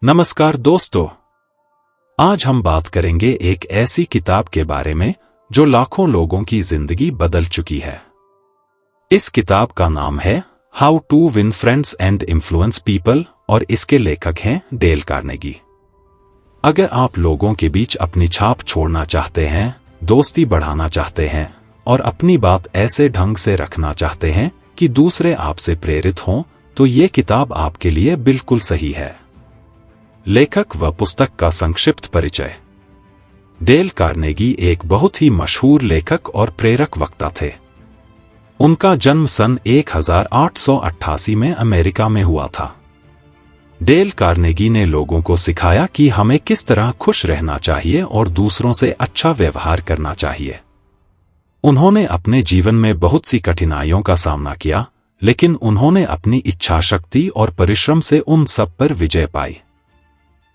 नमस्कार दोस्तों, आज हम बात करेंगे एक ऐसी किताब के बारे में जो लाखों लोगों की जिंदगी बदल चुकी है। इस किताब का नाम है how to win friends and influence people और इसके लेखक हैं डेल कार्नेगी। अगर आप लोगों के बीच अपनी छाप छोड़ना चाहते हैं, दोस्ती बढ़ाना चाहते हैं और अपनी बात ऐसे ढंग से रखना चाहते हैं कि दूसरे आपसे प्रेरित हों, तो ये किताब आपके लिए बिल्कुल सही है। लेखक व पुस्तक का संक्षिप्त परिचय। डेल कार्नेगी एक बहुत ही मशहूर लेखक और प्रेरक वक्ता थे। उनका जन्म सन 1888 में अमेरिका में हुआ था। डेल कार्नेगी ने लोगों को सिखाया कि हमें किस तरह खुश रहना चाहिए और दूसरों से अच्छा व्यवहार करना चाहिए। उन्होंने अपने जीवन में बहुत सी कठिनाइयों का सामना किया, लेकिन उन्होंने अपनी इच्छा शक्ति और परिश्रम से उन सब पर विजय पाई।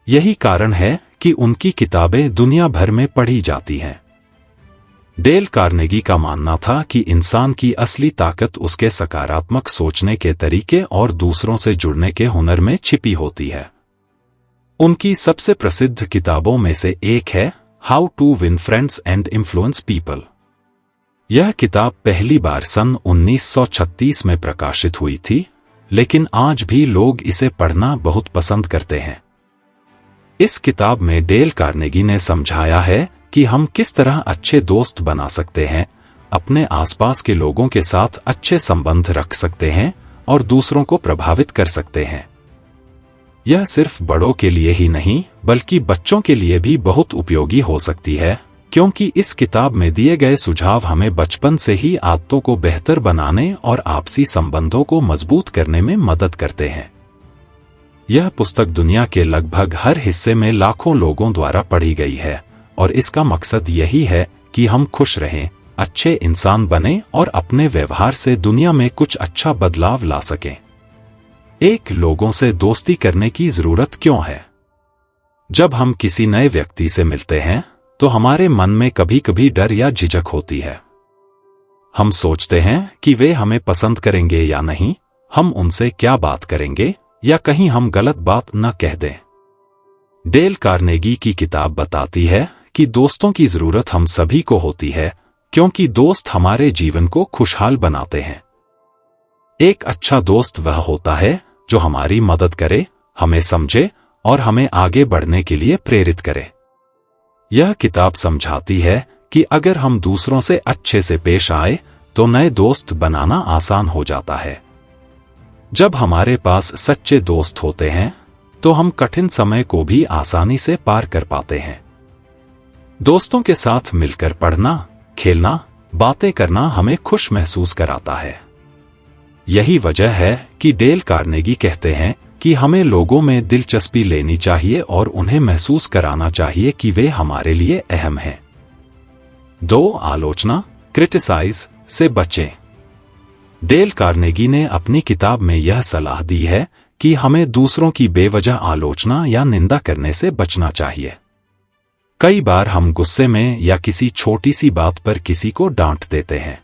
यही कारण है कि उनकी किताबें दुनिया भर में पढ़ी जाती हैं। डेल कार्नेगी का मानना था कि इंसान की असली ताकत उसके सकारात्मक सोचने के तरीके और दूसरों से जुड़ने के हुनर में छिपी होती है। उनकी सबसे प्रसिद्ध किताबों में से एक है how to win friends and influence people. यह किताब पहली बार सन 1936 में प्रकाशित हुई थी, लेकिन आज भी लोग इसे पढ़ना बहुत पसंद करते हैं। इस किताब में डेल कार्नेगी ने समझाया है कि हम किस तरह अच्छे दोस्त बना सकते हैं, अपने आसपास के लोगों के साथ अच्छे संबंध रख सकते हैं और दूसरों को प्रभावित कर सकते हैं। यह सिर्फ बड़ों के लिए ही नहीं, बल्कि बच्चों के लिए भी बहुत उपयोगी हो सकती है, क्योंकि इस किताब में दिए गए सुझाव हमें बचपन से ही आदतों को बेहतर बनाने और आपसी संबंधों को मजबूत करने में मदद करते हैं। यह पुस्तक दुनिया के लगभग हर हिस्से में लाखों लोगों द्वारा पढ़ी गई है और इसका मकसद यही है कि हम खुश रहें, अच्छे इंसान बनें और अपने व्यवहार से दुनिया में कुछ अच्छा बदलाव ला सकें। एक लोगों से दोस्ती करने की जरूरत क्यों है? जब हम किसी नए व्यक्ति से मिलते हैं तो हमारे मन में कभी कभी डर या झिझक होती है। हम सोचते हैं कि वे हमें पसंद करेंगे या नहीं, हम उनसे क्या बात करेंगे, या कहीं हम गलत बात न कह दें। डेल कार्नेगी की किताब बताती है कि दोस्तों की जरूरत हम सभी को होती है, क्योंकि दोस्त हमारे जीवन को खुशहाल बनाते हैं। एक अच्छा दोस्त वह होता है जो हमारी मदद करे, हमें समझे और हमें आगे बढ़ने के लिए प्रेरित करे। यह किताब समझाती है कि अगर हम दूसरों से अच्छे से पेश आए तो नए दोस्त बनाना आसान हो जाता है। जब हमारे पास सच्चे दोस्त होते हैं तो हम कठिन समय को भी आसानी से पार कर पाते हैं। दोस्तों के साथ मिलकर पढ़ना, खेलना, बातें करना हमें खुश महसूस कराता है। यही वजह है कि डेल कार्नेगी कहते हैं कि हमें लोगों में दिलचस्पी लेनी चाहिए और उन्हें महसूस कराना चाहिए कि वे हमारे लिए अहम हैं। 2. आलोचना, क्रिटिसाइज से बचें। डेल कार्नेगी ने अपनी किताब में यह सलाह दी है कि हमें दूसरों की बेवजह आलोचना या निंदा करने से बचना चाहिए। कई बार हम गुस्से में या किसी छोटी सी बात पर किसी को डांट देते हैं।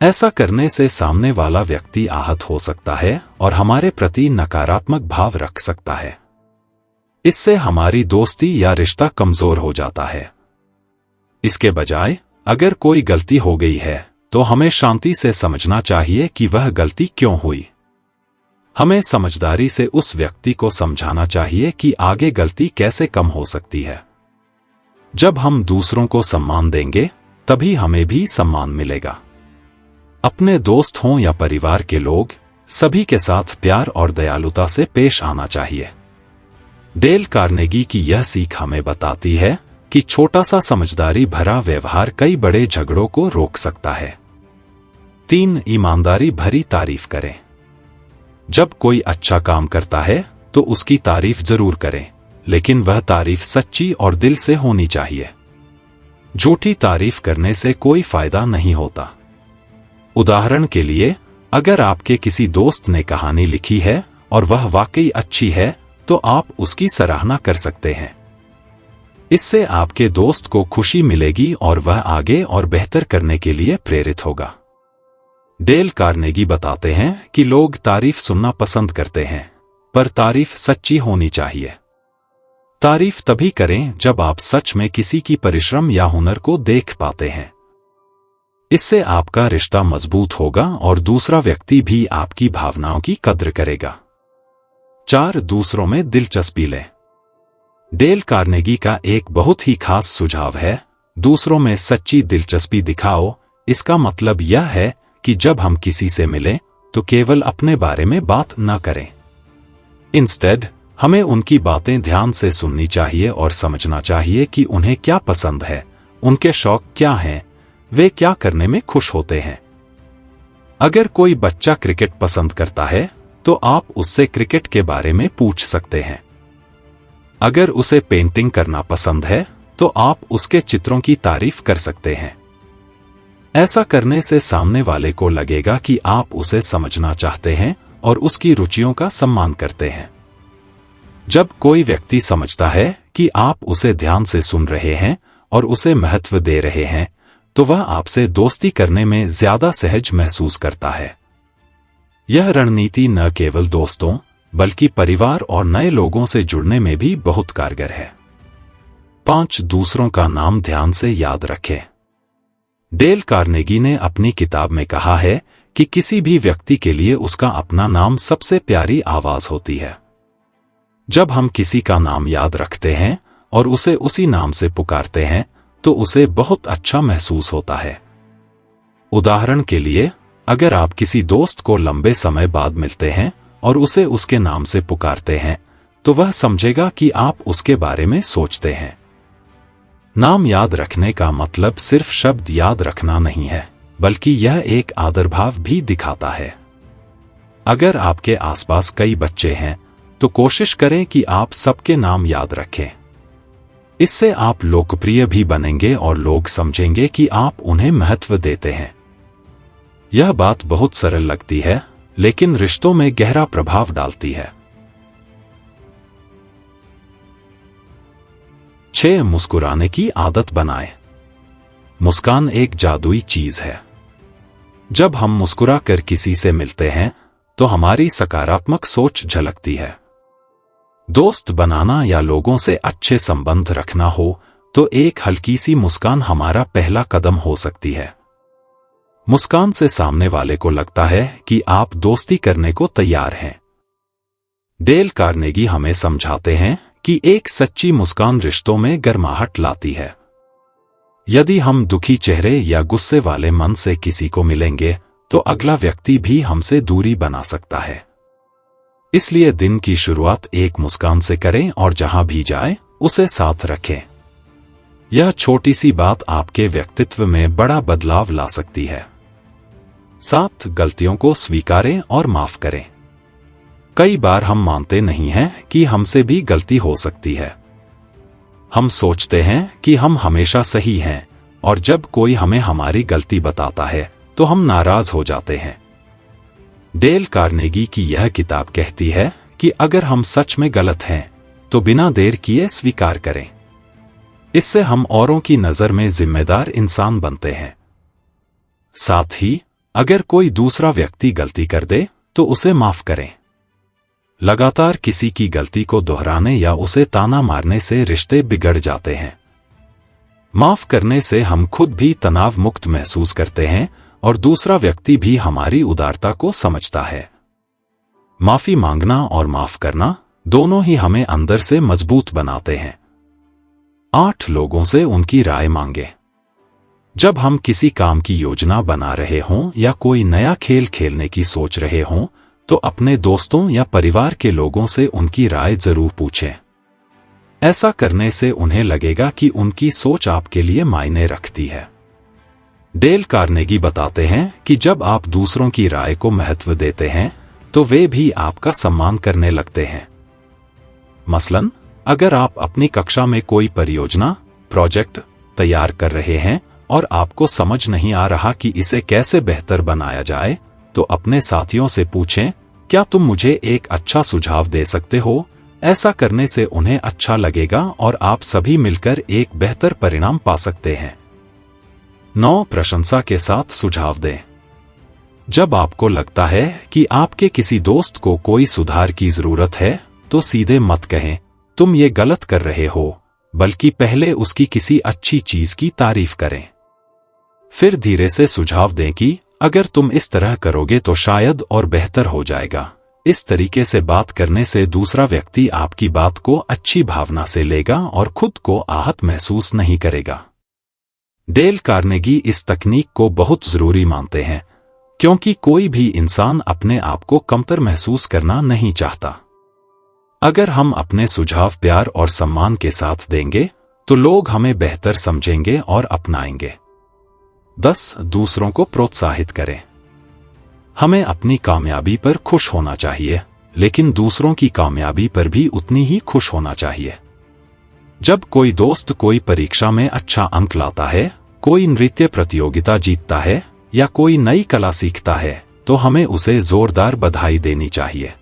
ऐसा करने से सामने वाला व्यक्ति आहत हो सकता है और हमारे प्रति नकारात्मक भाव रख सकता है। इससे हमारी दोस्ती या रिश्ता कमजोर हो जाता है। इसके बजाय अगर कोई गलती हो गई है तो हमें शांति से समझना चाहिए कि वह गलती क्यों हुई। हमें समझदारी से उस व्यक्ति को समझाना चाहिए कि आगे गलती कैसे कम हो सकती है। जब हम दूसरों को सम्मान देंगे, तभी हमें भी सम्मान मिलेगा। अपने दोस्त हों या परिवार के लोग, सभी के साथ प्यार और दयालुता से पेश आना चाहिए। डेल कार्नेगी की यह सीख हमें बताती है कि छोटा सा समझदारी भरा व्यवहार कई बड़े झगड़ों को रोक सकता है। 3. ईमानदारी भरी तारीफ करें। जब कोई अच्छा काम करता है तो उसकी तारीफ जरूर करें, लेकिन वह तारीफ सच्ची और दिल से होनी चाहिए। झूठी तारीफ करने से कोई फायदा नहीं होता। उदाहरण के लिए, अगर आपके किसी दोस्त ने कहानी लिखी है और वह वाकई अच्छी है, तो आप उसकी सराहना कर सकते हैं। इससे आपके दोस्त को खुशी मिलेगी और वह आगे और बेहतर करने के लिए प्रेरित होगा। डेल कार्नेगी बताते हैं कि लोग तारीफ सुनना पसंद करते हैं, पर तारीफ सच्ची होनी चाहिए। तारीफ तभी करें जब आप सच में किसी की परिश्रम या हुनर को देख पाते हैं। इससे आपका रिश्ता मजबूत होगा और दूसरा व्यक्ति भी आपकी भावनाओं की कद्र करेगा। 4. दूसरों में दिलचस्पी लें। डेल कार्नेगी का एक बहुत ही खास सुझाव है, दूसरों में सच्ची दिलचस्पी दिखाओ। इसका मतलब यह है कि जब हम किसी से मिलें तो केवल अपने बारे में बात न करें। इंस्टेड हमें उनकी बातें ध्यान से सुननी चाहिए और समझना चाहिए कि उन्हें क्या पसंद है, उनके शौक क्या हैं, वे क्या करने में खुश होते हैं। अगर कोई बच्चा क्रिकेट पसंद करता है तो आप उससे क्रिकेट के बारे में पूछ सकते हैं। अगर उसे पेंटिंग करना पसंद है तो आप उसके चित्रों की तारीफ कर सकते हैं। ऐसा करने से सामने वाले को लगेगा कि आप उसे समझना चाहते हैं और उसकी रुचियों का सम्मान करते हैं। जब कोई व्यक्ति समझता है कि आप उसे ध्यान से सुन रहे हैं और उसे महत्व दे रहे हैं तो वह आपसे दोस्ती करने में ज्यादा सहज महसूस करता है। यह रणनीति न केवल दोस्तों बल्कि परिवार और नए लोगों से जुड़ने में भी बहुत कारगर है। 5. दूसरों का नाम ध्यान से याद रखें। डेल कार्नेगी ने अपनी किताब में कहा है कि किसी भी व्यक्ति के लिए उसका अपना नाम सबसे प्यारी आवाज होती है। जब हम किसी का नाम याद रखते हैं और उसे उसी नाम से पुकारते हैं तो उसे बहुत अच्छा महसूस होता है। उदाहरण के लिए, अगर आप किसी दोस्त को लंबे समय बाद मिलते हैं और उसे उसके नाम से पुकारते हैं तो वह समझेगा कि आप उसके बारे में सोचते हैं। नाम याद रखने का मतलब सिर्फ शब्द याद रखना नहीं है, बल्कि यह एक आदरभाव भी दिखाता है। अगर आपके आसपास कई बच्चे हैं तो कोशिश करें कि आप सबके नाम याद रखें। इससे आप लोकप्रिय भी बनेंगे और लोग समझेंगे कि आप उन्हें महत्व देते हैं। यह बात बहुत सरल लगती है, लेकिन रिश्तों में गहरा प्रभाव डालती है। 6. मुस्कुराने की आदत बनाएं। मुस्कान एक जादुई चीज है। जब हम मुस्कुरा कर किसी से मिलते हैं तो हमारी सकारात्मक सोच झलकती है। दोस्त बनाना या लोगों से अच्छे संबंध रखना हो तो एक हल्की सी मुस्कान हमारा पहला कदम हो सकती है। मुस्कान से सामने वाले को लगता है कि आप दोस्ती करने को तैयार हैं। डेल कार्नेगी हमें समझाते हैं कि एक सच्ची मुस्कान रिश्तों में गर्माहट लाती है। यदि हम दुखी चेहरे या गुस्से वाले मन से किसी को मिलेंगे तो अगला व्यक्ति भी हमसे दूरी बना सकता है। इसलिए दिन की शुरुआत एक मुस्कान से करें और जहां भी जाए उसे साथ रखें। यह छोटी सी बात आपके व्यक्तित्व में बड़ा बदलाव ला सकती है। 7. गलतियों को स्वीकारें और माफ करें। कई बार हम मानते नहीं हैं कि हमसे भी गलती हो सकती है। हम सोचते हैं कि हम हमेशा सही हैं और जब कोई हमें हमारी गलती बताता है तो हम नाराज हो जाते हैं। डेल कार्नेगी की यह किताब कहती है कि अगर हम सच में गलत हैं तो बिना देर किए स्वीकार करें। इससे हम औरों की नजर में जिम्मेदार इंसान बनते हैं। साथ ही अगर कोई दूसरा व्यक्ति गलती कर दे तो उसे माफ करें। लगातार किसी की गलती को दोहराने या उसे ताना मारने से रिश्ते बिगड़ जाते हैं। माफ करने से हम खुद भी तनाव मुक्त महसूस करते हैं और दूसरा व्यक्ति भी हमारी उदारता को समझता है। माफी मांगना और माफ करना दोनों ही हमें अंदर से मजबूत बनाते हैं। 8. लोगों से उनकी राय मांगे। जब हम किसी काम की योजना बना रहे हों या कोई नया खेल खेलने की सोच रहे हों तो अपने दोस्तों या परिवार के लोगों से उनकी राय जरूर पूछें। ऐसा करने से उन्हें लगेगा कि उनकी सोच आपके लिए मायने रखती है। डेल कार्नेगी बताते हैं कि जब आप दूसरों की राय को महत्व देते हैं तो वे भी आपका सम्मान करने लगते हैं। मसलन, अगर आप अपनी कक्षा में कोई परियोजना प्रोजेक्ट तैयार कर रहे हैं और आपको समझ नहीं आ रहा कि इसे कैसे बेहतर बनाया जाए, तो अपने साथियों से पूछें, क्या तुम मुझे एक अच्छा सुझाव दे सकते हो? ऐसा करने से उन्हें अच्छा लगेगा और आप सभी मिलकर एक बेहतर परिणाम पा सकते हैं। 9. प्रशंसा के साथ सुझाव दें। जब आपको लगता है कि आपके किसी दोस्त को कोई सुधार की जरूरत है, तो सीधे मत कहें तुम ये गलत कर रहे हो, बल्कि पहले उसकी किसी अच्छी चीज की तारीफ करें। फिर धीरे से सुझाव दें कि अगर तुम इस तरह करोगे तो शायद और बेहतर हो जाएगा। इस तरीके से बात करने से दूसरा व्यक्ति आपकी बात को अच्छी भावना से लेगा और खुद को आहत महसूस नहीं करेगा। डेल कार्नेगी इस तकनीक को बहुत जरूरी मानते हैं, क्योंकि कोई भी इंसान अपने आप को कमतर महसूस करना नहीं चाहता। अगर हम अपने सुझाव प्यार और सम्मान के साथ देंगे तो लोग हमें बेहतर समझेंगे और अपनाएंगे। 10. दूसरों को प्रोत्साहित करें। हमें अपनी कामयाबी पर खुश होना चाहिए, लेकिन दूसरों की कामयाबी पर भी उतनी ही खुश होना चाहिए। जब कोई दोस्त कोई परीक्षा में अच्छा अंक लाता है, कोई नृत्य प्रतियोगिता जीतता है या कोई नई कला सीखता है, तो हमें उसे जोरदार बधाई देनी चाहिए।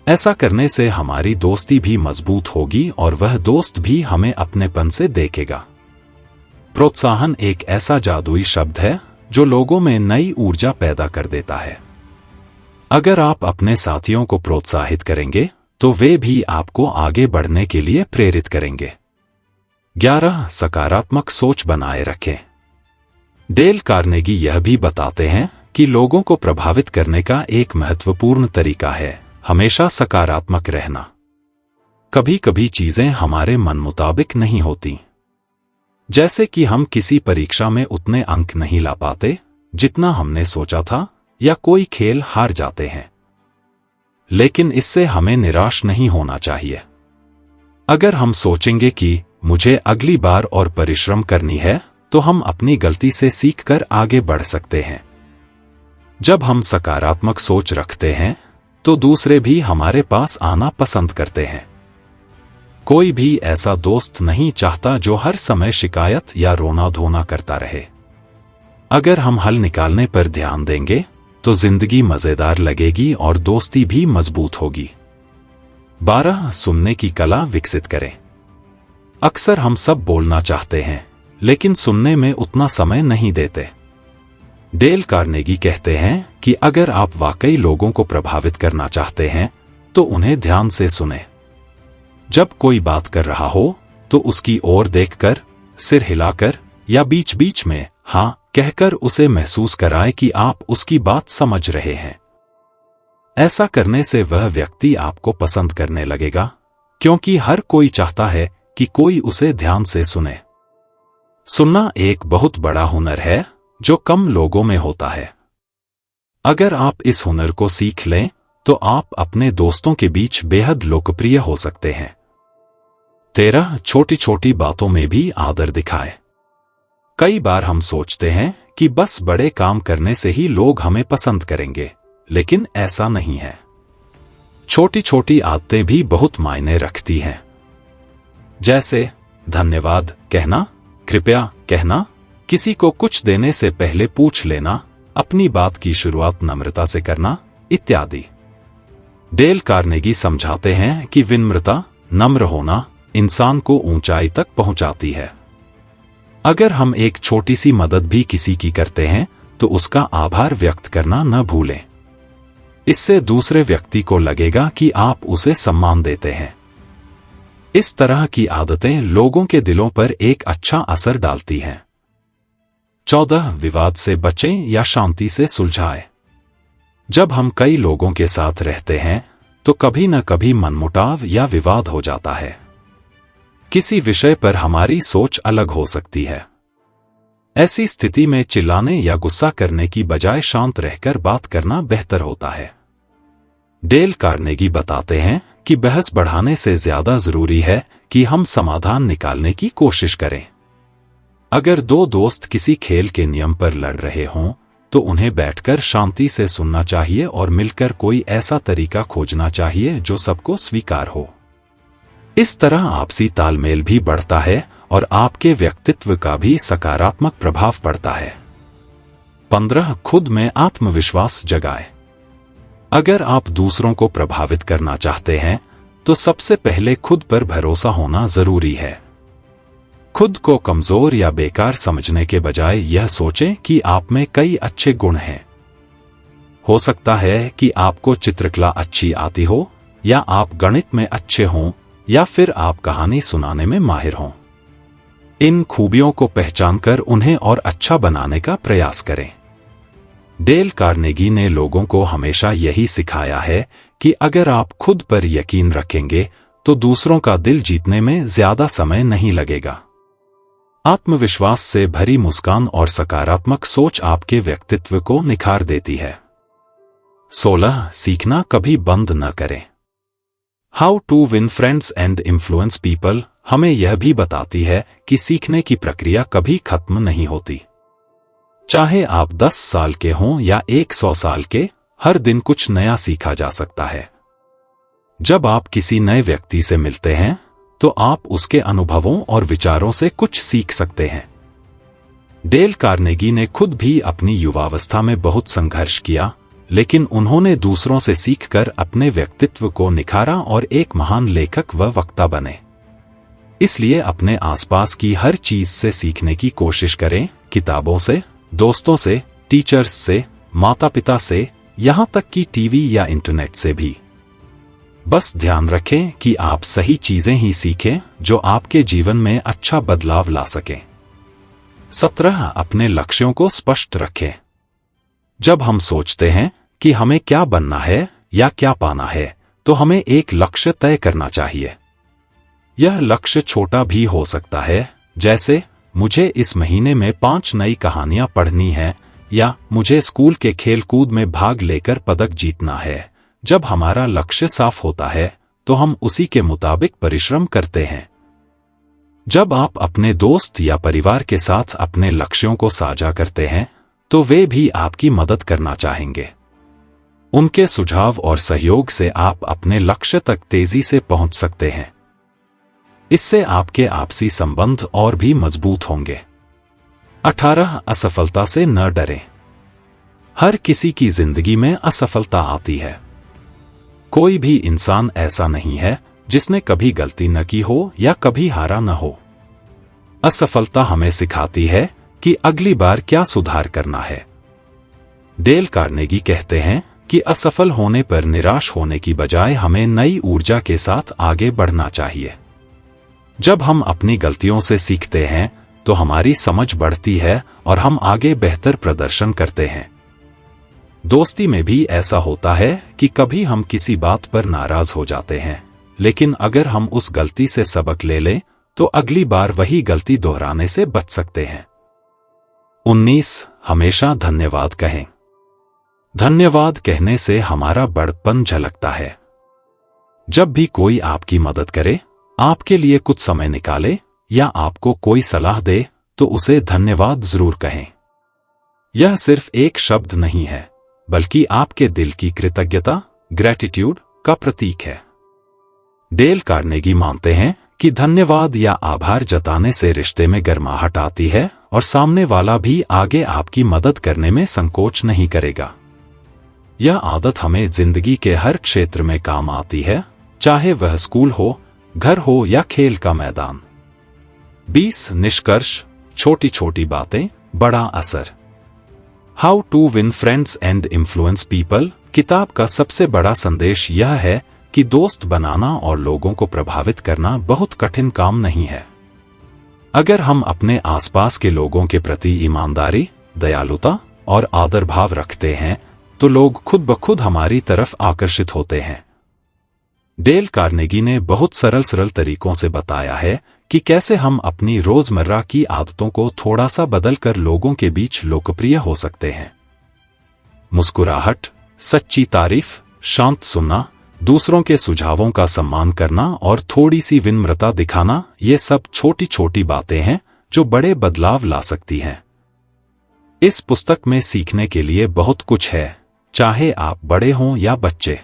ऐसा करने से हमारी दोस्ती भी मजबूत होगी और वह दोस्त भी हमें अपनेपन से देखेगा। प्रोत्साहन एक ऐसा जादुई शब्द है जो लोगों में नई ऊर्जा पैदा कर देता है। अगर आप अपने साथियों को प्रोत्साहित करेंगे तो वे भी आपको आगे बढ़ने के लिए प्रेरित करेंगे। 11. सकारात्मक सोच बनाए रखें। डेल कार्नेगी यह भी बताते हैं कि लोगों को प्रभावित करने का एक महत्वपूर्ण तरीका है हमेशा सकारात्मक रहना। कभी कभी चीजें हमारे मन मुताबिक नहीं होती, जैसे कि हम किसी परीक्षा में उतने अंक नहीं ला पाते जितना हमने सोचा था, या कोई खेल हार जाते हैं। लेकिन इससे हमें निराश नहीं होना चाहिए। अगर हम सोचेंगे कि मुझे अगली बार और परिश्रम करनी है, तो हम अपनी गलती से सीखकर आगे बढ़ सकते हैं। जब हम सकारात्मक सोच रखते हैं तो दूसरे भी हमारे पास आना पसंद करते हैं। कोई भी ऐसा दोस्त नहीं चाहता जो हर समय शिकायत या रोना धोना करता रहे। अगर हम हल निकालने पर ध्यान देंगे तो जिंदगी मजेदार लगेगी और दोस्ती भी मजबूत होगी। 12. सुनने की कला विकसित करें। अक्सर हम सब बोलना चाहते हैं, लेकिन सुनने में उतना समय नहीं देते। डेल कार्नेगी कहते हैं कि अगर आप वाकई लोगों को प्रभावित करना चाहते हैं तो उन्हें ध्यान से सुनें। जब कोई बात कर रहा हो तो उसकी ओर देखकर, सिर हिलाकर या बीच बीच में हाँ कहकर उसे महसूस कराएं कि आप उसकी बात समझ रहे हैं। ऐसा करने से वह व्यक्ति आपको पसंद करने लगेगा, क्योंकि हर कोई चाहता है कि कोई उसे ध्यान से सुने। सुनना एक बहुत बड़ा हुनर है जो कम लोगों में होता है। अगर आप इस हुनर को सीख लें तो आप अपने दोस्तों के बीच बेहद लोकप्रिय हो सकते हैं। 13. छोटी छोटी बातों में भी आदर दिखाएं। कई बार हम सोचते हैं कि बस बड़े काम करने से ही लोग हमें पसंद करेंगे, लेकिन ऐसा नहीं है। छोटी छोटी आदतें भी बहुत मायने रखती हैं। जैसे धन्यवाद कहना, कृपया कहना, किसी को कुछ देने से पहले पूछ लेना, अपनी बात की शुरुआत नम्रता से करना इत्यादि। डेल कार्नेगी समझाते हैं कि विनम्रता, नम्र होना इंसान को ऊंचाई तक पहुंचाती है। अगर हम एक छोटी सी मदद भी किसी की करते हैं तो उसका आभार व्यक्त करना न भूलें। इससे दूसरे व्यक्ति को लगेगा कि आप उसे सम्मान देते हैं। इस तरह की आदतें लोगों के दिलों पर एक अच्छा असर डालती हैं। 14. विवाद से बचें या शांति से सुलझाएं। जब हम कई लोगों के साथ रहते हैं तो कभी न कभी मनमुटाव या विवाद हो जाता है। किसी विषय पर हमारी सोच अलग हो सकती है। ऐसी स्थिति में चिल्लाने या गुस्सा करने की बजाय शांत रहकर बात करना बेहतर होता है। डेल कार्नेगी बताते हैं कि बहस बढ़ाने से ज्यादा जरूरी है कि हम समाधान निकालने की कोशिश करें। अगर दो दोस्त किसी खेल के नियम पर लड़ रहे हों तो उन्हें बैठकर शांति से सुनना चाहिए और मिलकर कोई ऐसा तरीका खोजना चाहिए जो सबको स्वीकार हो। इस तरह आपसी तालमेल भी बढ़ता है और आपके व्यक्तित्व का भी सकारात्मक प्रभाव पड़ता है। 15. खुद में आत्मविश्वास जगाएं। अगर आप दूसरों को प्रभावित करना चाहते हैं तो सबसे पहले खुद पर भरोसा होना जरूरी है। खुद को कमजोर या बेकार समझने के बजाय यह सोचें कि आप में कई अच्छे गुण हैं। हो सकता है कि आपको चित्रकला अच्छी आती हो, या आप गणित में अच्छे हों, या फिर आप कहानी सुनाने में माहिर हों। इन खूबियों को पहचानकर उन्हें और अच्छा बनाने का प्रयास करें। डेल कार्नेगी ने लोगों को हमेशा यही सिखाया है कि अगर आप खुद पर यकीन रखेंगे तो दूसरों का दिल जीतने में ज्यादा समय नहीं लगेगा। आत्मविश्वास से भरी मुस्कान और सकारात्मक सोच आपके व्यक्तित्व को निखार देती है। 16 सीखना कभी बंद न करें। How to win friends and influence people हमें यह भी बताती है कि सीखने की प्रक्रिया कभी खत्म नहीं होती। चाहे आप 10 साल के हों या 100 साल के, हर दिन कुछ नया सीखा जा सकता है। जब आप किसी नए व्यक्ति से मिलते हैं तो आप उसके अनुभवों और विचारों से कुछ सीख सकते हैं। डेल कार्नेगी ने खुद भी अपनी युवावस्था में बहुत संघर्ष किया, लेकिन उन्होंने दूसरों से सीखकर अपने व्यक्तित्व को निखारा और एक महान लेखक व वक्ता बने। इसलिए अपने आसपास की हर चीज से सीखने की कोशिश करें, किताबों से, दोस्तों से, टीचर्स से, माता पिता से, यहां तक कि टीवी या इंटरनेट से भी। बस ध्यान रखें कि आप सही चीजें ही सीखें जो आपके जीवन में अच्छा बदलाव ला सकें। 17 अपने लक्ष्यों को स्पष्ट रखें। जब हम सोचते हैं कि हमें क्या बनना है या क्या पाना है, तो हमें एक लक्ष्य तय करना चाहिए। यह लक्ष्य छोटा भी हो सकता है, जैसे मुझे इस महीने में 5 नई कहानियां पढ़नी है, या मुझे स्कूल के खेलकूद में भाग लेकर पदक जीतना है। जब हमारा लक्ष्य साफ होता है तो हम उसी के मुताबिक परिश्रम करते हैं। जब आप अपने दोस्त या परिवार के साथ अपने लक्ष्यों को साझा करते हैं तो वे भी आपकी मदद करना चाहेंगे। उनके सुझाव और सहयोग से आप अपने लक्ष्य तक तेजी से पहुंच सकते हैं। इससे आपके आपसी संबंध और भी मजबूत होंगे। 18 असफलता से न डरें। हर किसी की जिंदगी में असफलता आती है। कोई भी इंसान ऐसा नहीं है जिसने कभी गलती न की हो या कभी हारा न हो। असफलता हमें सिखाती है कि अगली बार क्या सुधार करना है। डेल कार्नेगी कहते हैं कि असफल होने पर निराश होने की बजाय हमें नई ऊर्जा के साथ आगे बढ़ना चाहिए। जब हम अपनी गलतियों से सीखते हैं तो हमारी समझ बढ़ती है और हम आगे बेहतर प्रदर्शन करते हैं। दोस्ती में भी ऐसा होता है कि कभी हम किसी बात पर नाराज हो जाते हैं, लेकिन अगर हम उस गलती से सबक ले लें तो अगली बार वही गलती दोहराने से बच सकते हैं। 19 हमेशा धन्यवाद कहें। धन्यवाद कहने से हमारा बड़प्पन झलकता है। जब भी कोई आपकी मदद करे, आपके लिए कुछ समय निकाले या आपको कोई सलाह दे, तो उसे धन्यवाद जरूर कहें। यह सिर्फ एक शब्द नहीं है, बल्कि आपके दिल की कृतज्ञता, ग्रैटिट्यूड का प्रतीक है। डेल कार्नेगी मानते हैं कि धन्यवाद या आभार जताने से रिश्ते में गर्माहट आती है और सामने वाला भी आगे आपकी मदद करने में संकोच नहीं करेगा। यह आदत हमें जिंदगी के हर क्षेत्र में काम आती है, चाहे वह स्कूल हो, घर हो या खेल का मैदान। 20 निष्कर्ष। छोटी छोटी बातें, बड़ा असर। How to win friends and influence people किताब का सबसे बड़ा संदेश यह है कि दोस्त बनाना और लोगों को प्रभावित करना बहुत कठिन काम नहीं है। अगर हम अपने आसपास के लोगों के प्रति ईमानदारी, दयालुता और आदर भाव रखते हैं तो लोग खुद ब खुद हमारी तरफ आकर्षित होते हैं। डेल कार्नेगी ने बहुत सरल तरीकों से बताया है कि कैसे हम अपनी रोजमर्रा की आदतों को थोड़ा सा बदलकर लोगों के बीच लोकप्रिय हो सकते हैं। मुस्कुराहट, सच्ची तारीफ, शांत सुनना, दूसरों के सुझावों का सम्मान करना और थोड़ी सी विनम्रता दिखाना, ये सब छोटी छोटी बातें हैं जो बड़े बदलाव ला सकती हैं। इस पुस्तक में सीखने के लिए बहुत कुछ है, चाहे आप बड़े हों या बच्चे।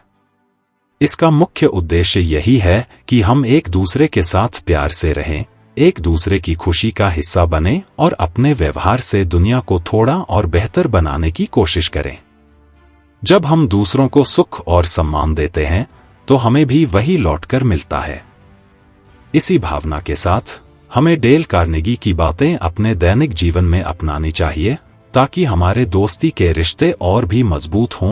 इसका मुख्य उद्देश्य यही है कि हम एक दूसरे के साथ प्यार से रहें, एक दूसरे की खुशी का हिस्सा बनें और अपने व्यवहार से दुनिया को थोड़ा और बेहतर बनाने की कोशिश करें। जब हम दूसरों को सुख और सम्मान देते हैं तो हमें भी वही लौटकर मिलता है। इसी भावना के साथ हमें डेल कार्नेगी की बातें अपने दैनिक जीवन में अपनानी चाहिए ताकि हमारे दोस्ती के रिश्ते और भी मजबूत हों